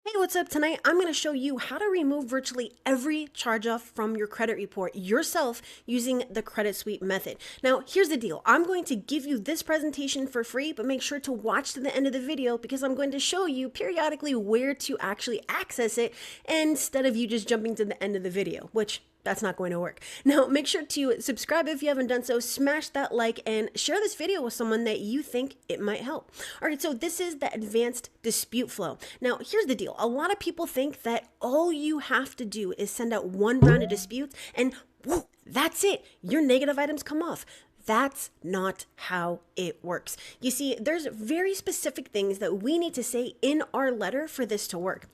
Hey, what's up? Tonight I'm going to show you how to remove virtually every charge off from your credit report yourself using the credit sweep method. Now, here's the deal. I'm going to give you this presentation for free, but make sure to watch to the end of the video because I'm going to show you periodically where to actually access it instead of you just jumping to the end of the video, which that's not going to work. Now, make sure to subscribe if you haven't done so, smash that like, and share this video with someone that you think it might help. All right, so this is the advanced dispute flow. Now, here's the deal. A lot of people think that all you have to do is send out one round of disputes and whoa, that's it. Your negative items come off. That's not how it works. You see, there's very specific things that we need to say in our letter for this to work.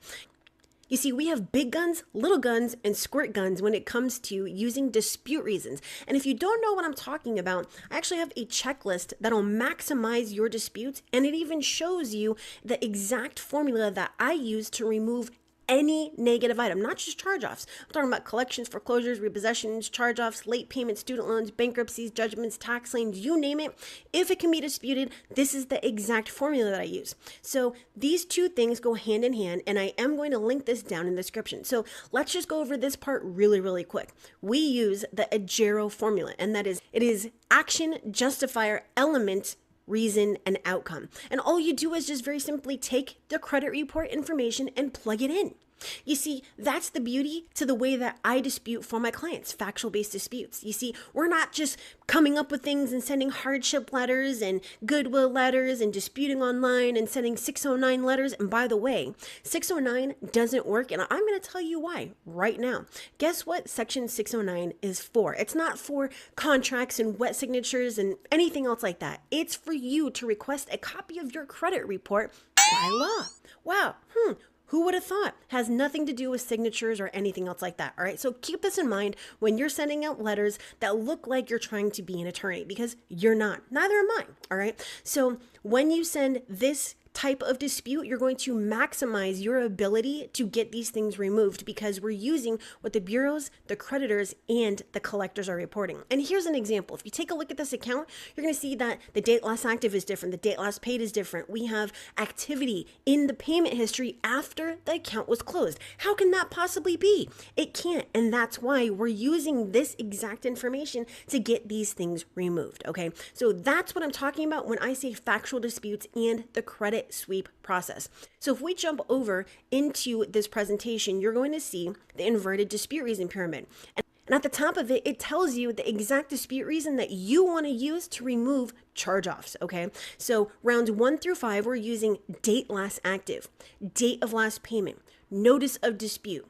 You see, we have big guns, little guns, and squirt guns when it comes to using dispute reasons. And if you don't know what I'm talking about, I actually have a checklist that'll maximize your disputes, and it even shows you the exact formula that I use to remove any negative item, not just charge-offs. I'm talking about collections, foreclosures, repossessions, charge-offs, late payments, student loans, bankruptcies, judgments, tax liens, you name it. If it can be disputed, this is the exact formula that I use. So these two things go hand in hand, and I am going to link this down in the description. So let's just go over this part really quick. We use the Agero formula, and that is, it is action, justifier, element, reason, and outcome. And all you do is just very simply take the credit report information and plug it in. You see, that's the beauty to the way that I dispute for my clients, factual-based disputes. You see, we're not just coming up with things and sending hardship letters and goodwill letters and disputing online and sending 609 letters. And by the way, 609 doesn't work, and I'm going to tell you why right now. Guess what Section 609 is for? It's not for contracts and wet signatures and anything else like that. It's for you to request a copy of your credit report by law. Wow. Who would have thought? Has nothing to do with signatures or anything else like that. All right. So keep this in mind when you're sending out letters that look like you're trying to be an attorney, because you're not. Neither am I. All right. So when you send this type of dispute, you're going to maximize your ability to get these things removed because we're using what the bureaus, the creditors, and the collectors are reporting. And here's an example. If you take a look at this account, you're going to see that the date last active is different. The date last paid is different. We have activity in the payment history after the account was closed. How can that possibly be? It can't. And that's why we're using this exact information to get these things removed. Okay. So that's what I'm talking about when I say factual disputes and the credit sweep process. So if we jump over into this presentation, you're going to see the inverted dispute reason pyramid. And at the top of it, it tells you the exact dispute reason that you want to use to remove charge-offs, okay? So rounds 1 through 5, we're using date last active, date of last payment, notice of dispute,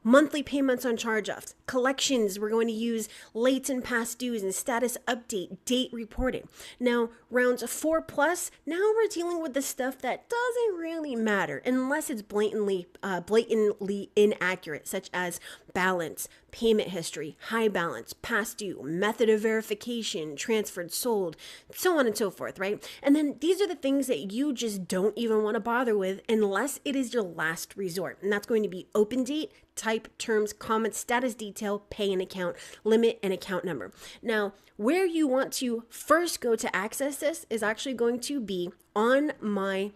monthly payments on charge-offs, collections, we're going to use late and past dues and status update, date reported. Now, rounds 4 plus, now we're dealing with the stuff that doesn't really matter unless it's blatantly inaccurate, such as balance, payment history, high balance, past due, method of verification, transferred, sold, so on and so forth, right? And then these are the things that you just don't even want to bother with unless it is your last resort. And that's going to be open date, type, terms, comments, status detail, pay and account, limit, and account number. Now, where you want to first go to access this is actually going to be on my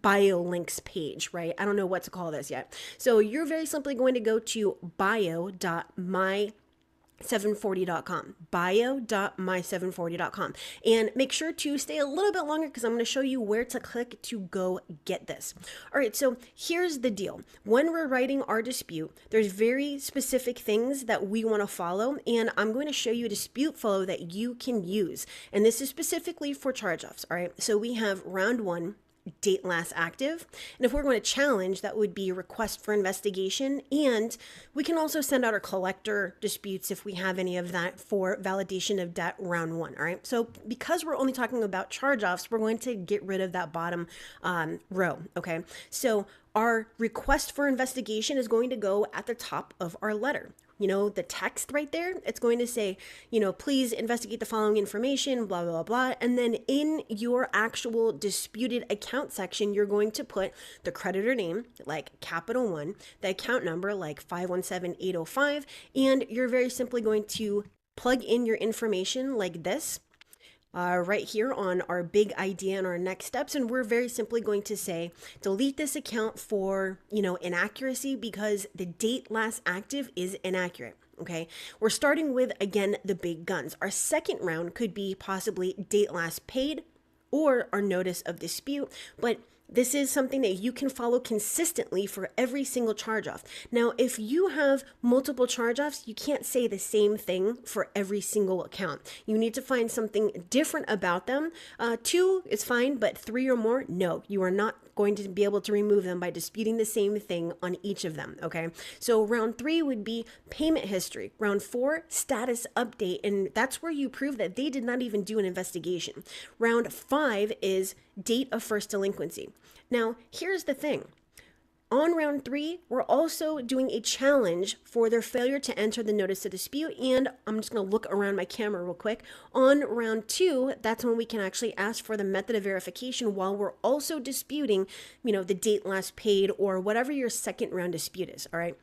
bio links page, right? I don't know what to call this yet. So you're very simply going to go to bio.my740.com, bio.my740.com, and make sure to stay a little bit longer because I'm going to show you where to click to go get this. All right, so here's the deal. When we're writing our dispute, there's very specific things that we want to follow, and I'm going to show you a dispute flow that you can use, and this is specifically for charge-offs. All right, so we have round 1, date last active, and if we're going to challenge, that would be request for investigation, and we can also send out our collector disputes if we have any of that for validation of debt round 1. All right, so because we're only talking about charge-offs, we're going to get rid of that bottom row. Okay, so our request for investigation is going to go at the top of our letter. You know, the text right there, it's going to say, you know, please investigate the following information, blah, blah, blah. And then in your actual disputed account section, you're going to put the creditor name, like capital 1, the account number, like 517805, and you're very simply going to plug in your information like this. right here on our big idea and our next steps. And we're very simply going to say, delete this account for, inaccuracy because the date last active is inaccurate. Okay, we're starting with, again, the big guns. Our second round could be possibly date last paid or our notice of dispute, but this is something that you can follow consistently for every single charge off. Now, if you have multiple charge offs, you can't say the same thing for every single account. You need to find something different about them. 2 is fine, but 3 or more, no, you are not going to be able to remove them by disputing the same thing on each of them. Okay, so round 3 would be payment history. Round 4, status update, and that's where you prove that they did not even do an investigation. Round 5 is date of first delinquency. Now, here's the thing. On round 3, we're also doing a challenge for their failure to enter the notice of dispute. And I'm just going to look around my camera real quick. On round 2, that's when we can actually ask for the method of verification while we're also disputing, the date last paid or whatever your second round dispute is. All right.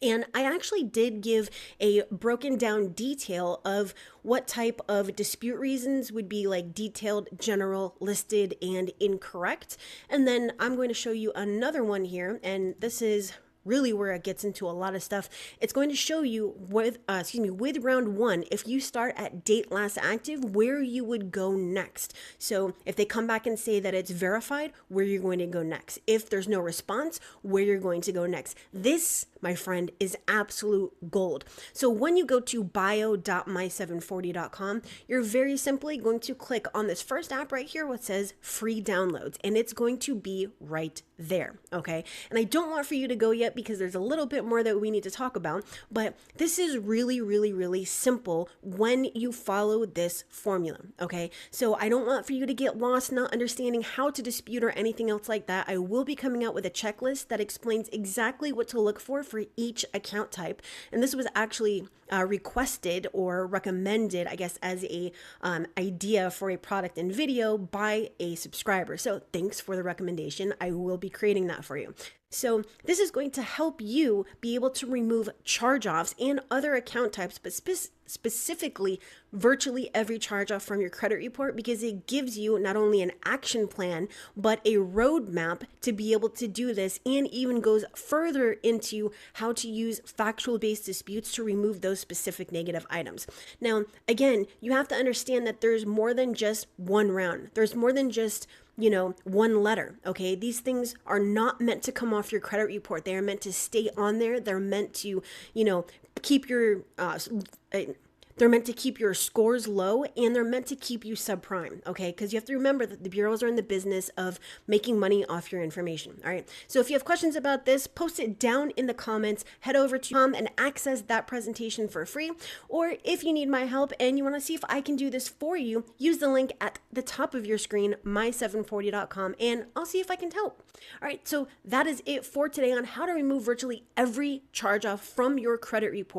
And I actually did give a broken down detail of what type of dispute reasons would be like detailed, general, listed, and incorrect. And then I'm going to show you another one here. And this is really where it gets into a lot of stuff. It's going to show you with round 1, if you start at date last active, where you would go next. So if they come back and say that it's verified, where you're going to go next. If there's no response, where you're going to go next. This, my friend, is absolute gold. So when you go to bio.my740.com, you're very simply going to click on this first app right here, what says free downloads, and it's going to be right there. Okay. And I don't want for you to go yet because there's a little bit more that we need to talk about, but this is really, really, really simple when you follow this formula. Okay. So I don't want for you to get lost not understanding how to dispute or anything else like that. I will be coming out with a checklist that explains exactly what to look for each account type. And this was actually requested or recommended, I guess, as a idea for a product and video by a subscriber. So thanks for the recommendation. I will be creating that for you. So this is going to help you be able to remove charge-offs and other account types, but specifically virtually every charge-off from your credit report, because it gives you not only an action plan, but a roadmap to be able to do this, and even goes further into how to use factual-based disputes to remove those specific negative items. Now, again, you have to understand that there's more than just one round. There's more than just one letter. Okay. These things are not meant to come off your credit report. They are meant to stay on there. They're meant to, keep your, they're meant to keep your scores low, and they're meant to keep you subprime, okay? Because you have to remember that the bureaus are in the business of making money off your information, all right? So if you have questions about this, post it down in the comments, head over to and access that presentation for free. Or if you need my help and you want to see if I can do this for you, use the link at the top of your screen, my740.com, and I'll see if I can help. All right, so that is it for today on how to remove virtually every charge-off from your credit report.